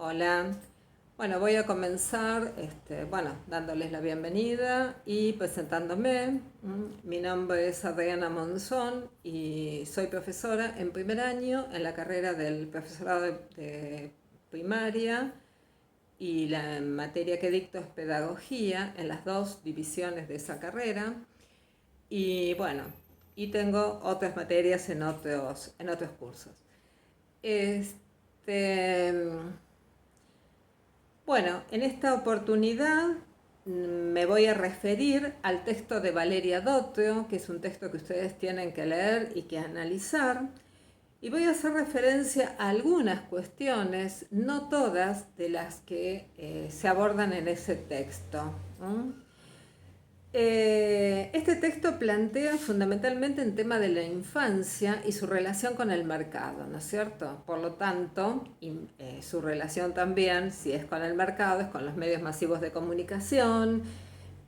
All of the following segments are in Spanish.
Hola. Bueno, voy a comenzar, dándoles la bienvenida y presentándome. Mi nombre es Adriana Monzón y soy profesora en primer año en la carrera del profesorado de primaria, y la materia que dicto es pedagogía en las dos divisiones de esa carrera. Y bueno, y tengo otras materias en otros cursos. Este, bueno, en esta oportunidad me voy a referir al texto de Valeria Dotto, que es un texto que ustedes tienen que leer y que analizar, y voy a hacer referencia a algunas cuestiones, no todas, de las que se abordan en ese texto. Este texto plantea fundamentalmente el tema de la infancia y su relación con el mercado, ¿no es cierto? Por lo tanto, su relación también, si es con el mercado, es con los medios masivos de comunicación.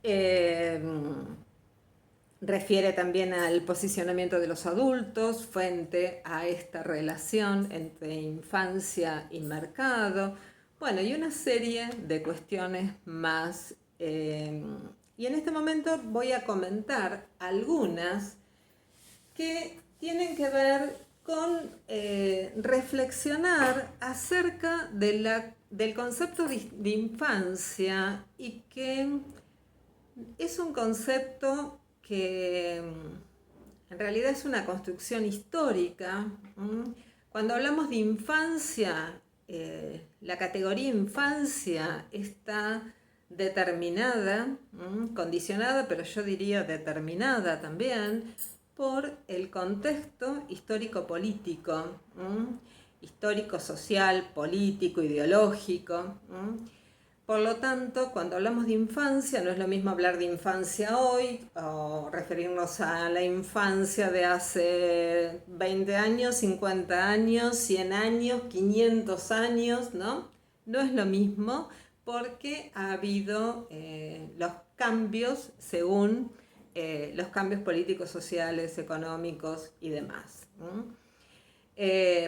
eh, Refiere también al posicionamiento de los adultos frente a esta relación entre infancia y mercado. Bueno, y una serie de cuestiones más. Y en este momento voy a comentar algunas que tienen que ver con reflexionar acerca del concepto de infancia, y que es un concepto que en realidad es una construcción histórica. Cuando hablamos de infancia, la categoría infancia está determinada, condicionada, pero yo diría determinada también, por el contexto histórico-político, histórico-social, político, ideológico. Por lo tanto, cuando hablamos de infancia, no es lo mismo hablar de infancia hoy o referirnos a la infancia de hace 20 años, 50 años, 100 años, 500 años, ¿no? No es lo mismo, porque ha habido los cambios según los cambios políticos, sociales, económicos y demás.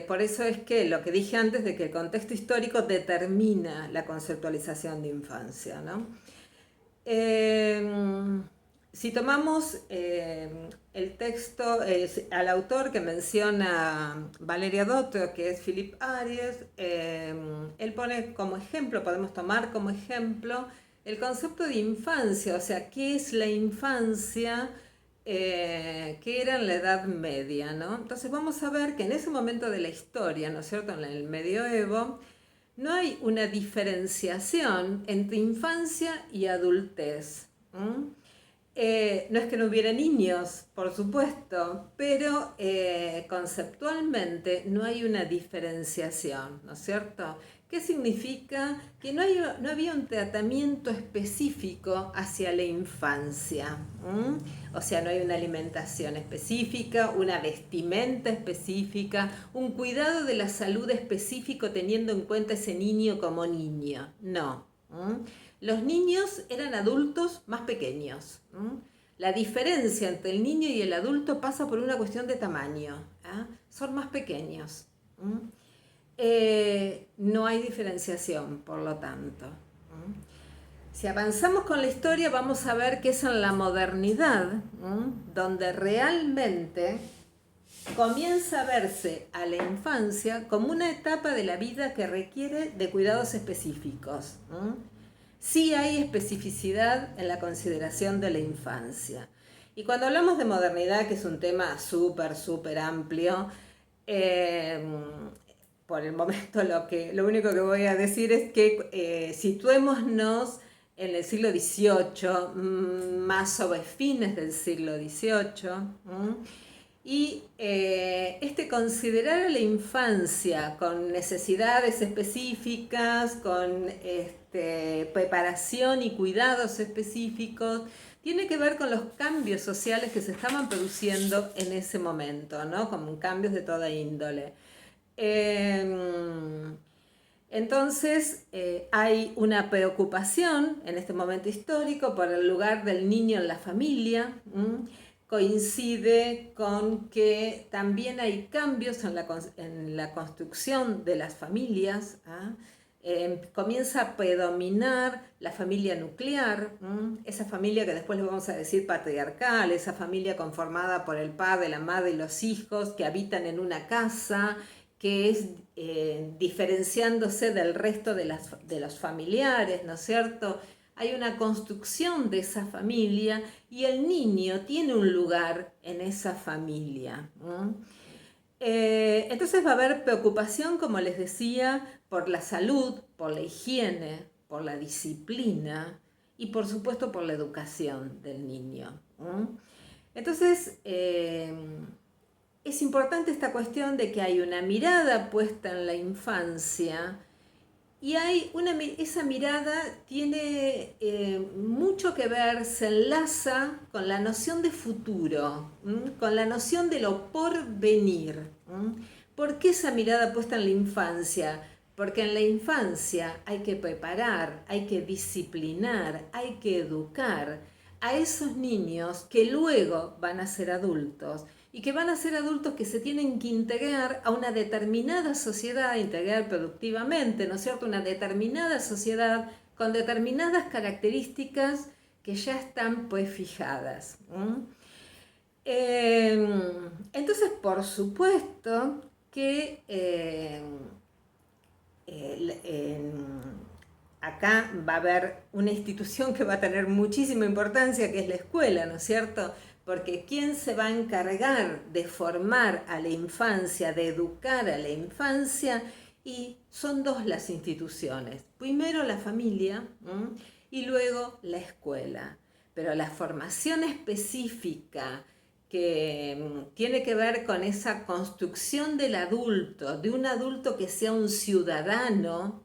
Por eso es que lo que dije antes de que el contexto histórico determina la conceptualización de infancia, ¿no? Si tomamos el texto, al autor que menciona Valeria Dotto, que es Philip Ariès, él pone como ejemplo, podemos tomar como ejemplo el concepto de infancia, o sea, ¿qué es la infancia? Que era en la Edad Media, ¿no? Entonces vamos a ver que en ese momento de la historia, ¿no es cierto?, en el medioevo, no hay una diferenciación entre infancia y adultez. No es que no hubiera niños, por supuesto, pero conceptualmente no hay una diferenciación, ¿no es cierto? ¿Qué significa? Que no había un tratamiento específico hacia la infancia. O sea, no hay una alimentación específica, una vestimenta específica, un cuidado de la salud específico teniendo en cuenta ese niño como niño. No. Los niños eran adultos más pequeños. La diferencia entre el niño y el adulto pasa por una cuestión de tamaño. Son más pequeños. No hay diferenciación, por lo tanto. Si avanzamos con la historia, vamos a ver que es en la modernidad donde realmente comienza a verse a la infancia como una etapa de la vida que requiere de cuidados específicos. Sí hay especificidad en la consideración de la infancia. Y cuando hablamos de modernidad, que es un tema súper amplio, por el momento lo único que voy a decir es que situémonos en el siglo XVIII, más sobre fines del siglo XVIII, y considerar a la infancia con necesidades específicas, con preparación y cuidados específicos, tiene que ver con los cambios sociales que se estaban produciendo en ese momento, ¿no? Como cambios de toda índole. Entonces hay una preocupación en este momento histórico por el lugar del niño en la familia. Coincide con que también hay cambios en la construcción de las familias. comienza a predominar la familia nuclear, esa familia que después le vamos a decir patriarcal, esa familia conformada por el padre, la madre y los hijos que habitan en una casa, que es diferenciándose del resto de los familiares, ¿no es cierto? Hay una construcción de esa familia y el niño tiene un lugar en esa familia. Entonces va a haber preocupación, como les decía, por la salud, por la higiene, por la disciplina y por supuesto por la educación del niño. Entonces es importante esta cuestión de que hay una mirada puesta en la infancia y esa mirada tiene mucho que ver, se enlaza con la noción de futuro, con la noción de lo porvenir. ¿Por qué esa mirada puesta en la infancia? Porque en la infancia hay que preparar, hay que disciplinar, hay que educar a esos niños que luego van a ser adultos y que van a ser adultos que se tienen que integrar a una determinada sociedad, integrar productivamente, ¿no es cierto? Una determinada sociedad con determinadas características que ya están pues fijadas. Entonces, por supuesto que acá va a haber una institución que va a tener muchísima importancia, que es la escuela, ¿no es cierto? Porque ¿quién se va a encargar de formar a la infancia, de educar a la infancia? Y son dos las instituciones. Primero la familia y luego la escuela. Pero la formación específica que tiene que ver con esa construcción del adulto, de un adulto que sea un ciudadano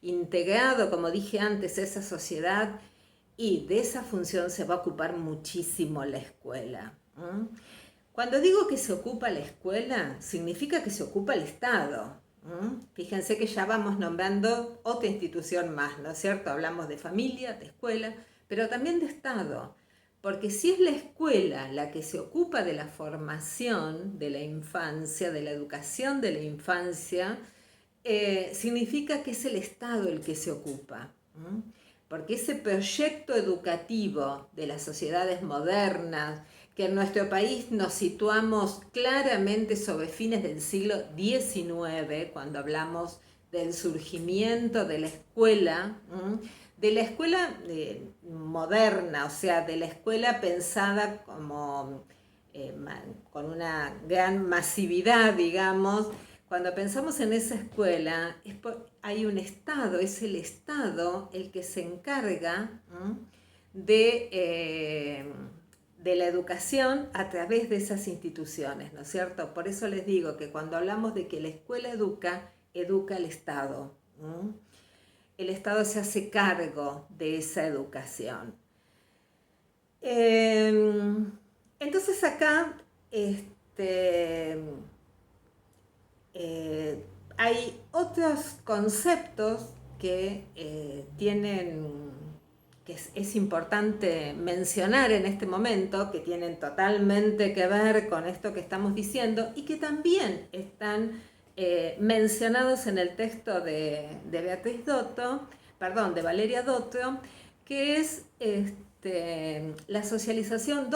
integrado, como dije antes, a esa sociedad, y de esa función se va a ocupar muchísimo la escuela. Cuando digo que se ocupa la escuela, significa que se ocupa el Estado. Fíjense que ya vamos nombrando otra institución más, ¿no es cierto? Hablamos de familia, de escuela, pero también de Estado. Porque si es la escuela la que se ocupa de la formación de la infancia, de la educación de la infancia, significa que es el Estado el que se ocupa. Porque ese proyecto educativo de las sociedades modernas, que en nuestro país nos situamos claramente sobre fines del siglo XIX, cuando hablamos del surgimiento de la escuela moderna, o sea, de la escuela pensada como con una gran masividad, digamos. Cuando pensamos en esa escuela, hay un Estado, es el Estado el que se encarga de la educación a través de esas instituciones, ¿no es cierto? Por eso les digo que cuando hablamos de que la escuela educa, educa el Estado. El Estado se hace cargo de esa educación. Entonces acá hay otros conceptos que que es importante mencionar en este momento, que tienen totalmente que ver con esto que estamos diciendo y que también están mencionados en el texto de Valeria Dotto, que es la socialización,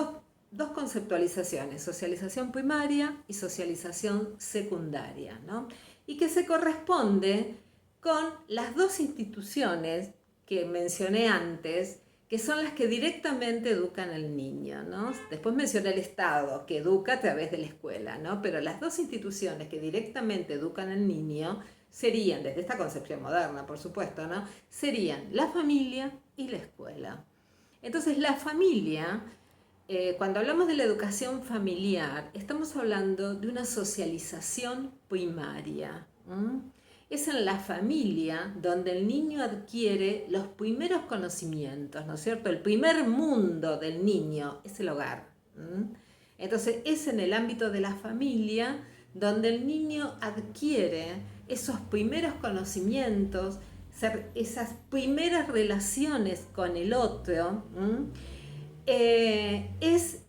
dos conceptualizaciones, socialización primaria y socialización secundaria, ¿no? Y que se corresponde con las dos instituciones que mencioné antes, que son las que directamente educan al niño, ¿no? Después mencioné el Estado, que educa a través de la escuela, ¿no? Pero las dos instituciones que directamente educan al niño serían, desde esta concepción moderna, por supuesto, ¿no? Serían la familia y la escuela. Entonces, la familia, cuando hablamos de la educación familiar, estamos hablando de una socialización primaria. Es en la familia donde el niño adquiere los primeros conocimientos, ¿no es cierto? El primer mundo del niño es el hogar. Entonces es en el ámbito de la familia donde el niño adquiere esos primeros conocimientos, esas primeras relaciones con el otro. Es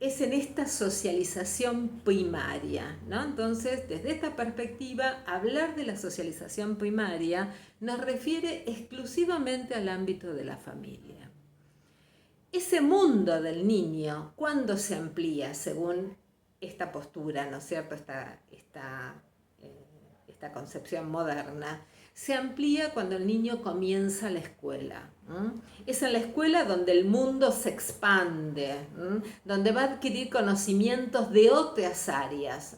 es en esta socialización primaria, ¿no? Entonces, desde esta perspectiva, hablar de la socialización primaria nos refiere exclusivamente al ámbito de la familia. Ese mundo del niño, ¿cuándo se amplía según esta postura, ¿no es cierto? Esta concepción moderna. Se amplía cuando el niño comienza la escuela. Es en la escuela donde el mundo se expande, donde va a adquirir conocimientos de otras áreas.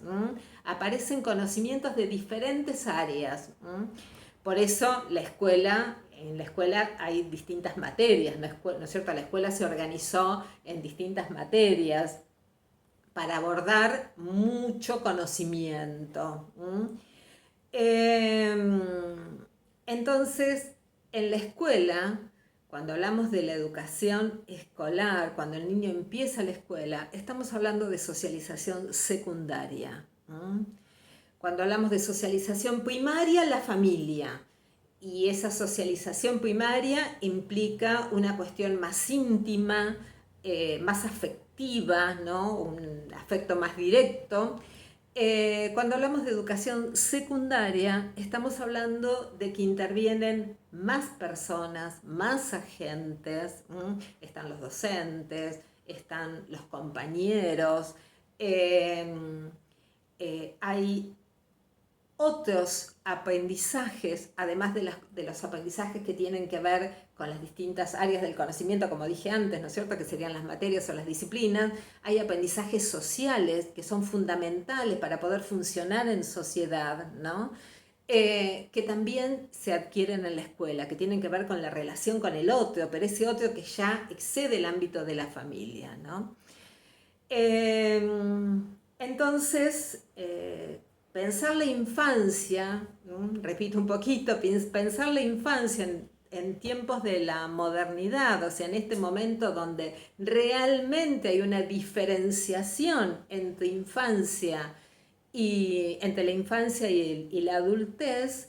Aparecen conocimientos de diferentes áreas. Por eso en la escuela hay distintas materias, ¿no es cierto? La escuela se organizó en distintas materias para abordar mucho conocimiento. Entonces, en la escuela, cuando hablamos de la educación escolar, cuando el niño empieza la escuela, estamos hablando de socialización secundaria. Cuando hablamos de socialización primaria, la familia. Y esa socialización primaria implica una cuestión más íntima, más afectiva, ¿no? Un afecto más directo. Cuando hablamos de educación secundaria, estamos hablando de que intervienen más personas, más agentes. Están los docentes, están los compañeros, hay otros aprendizajes, además de los aprendizajes que tienen que ver con las distintas áreas del conocimiento, como dije antes, ¿no es cierto?, que serían las materias o las disciplinas. Hay aprendizajes sociales que son fundamentales para poder funcionar en sociedad, ¿no? Que también se adquieren en la escuela, que tienen que ver con la relación con el otro, pero ese otro que ya excede el ámbito de la familia, ¿no? Entonces, pensar la infancia, ¿no? Repito un poquito, pensar la infancia en tiempos de la modernidad, o sea, en este momento donde realmente hay una diferenciación entre la infancia y la adultez,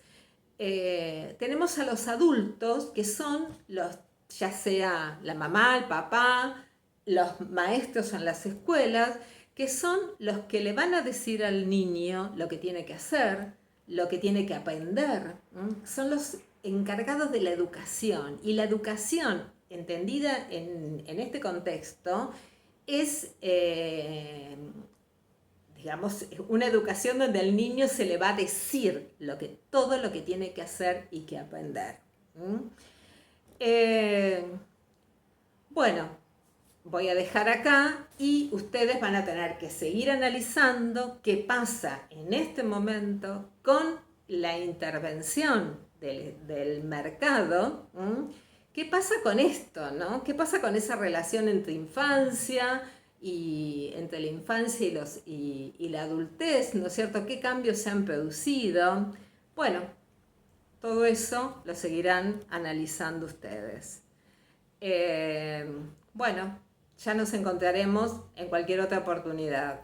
tenemos a los adultos que son ya sea la mamá, el papá, los maestros en las escuelas, que son los que le van a decir al niño lo que tiene que hacer, lo que tiene que aprender. Son los encargados de la educación. Y la educación, entendida en este contexto, es, digamos, una educación donde al niño se le va a decir todo lo que tiene que hacer y que aprender. Bueno, voy a dejar acá y ustedes van a tener que seguir analizando qué pasa en este momento con la intervención del mercado. ¿Qué pasa con esto, no? ¿Qué pasa con esa relación entre infancia entre la infancia y la adultez, ¿no es cierto? ¿Qué cambios se han producido? Bueno, todo eso lo seguirán analizando ustedes. Bueno, ya nos encontraremos en cualquier otra oportunidad.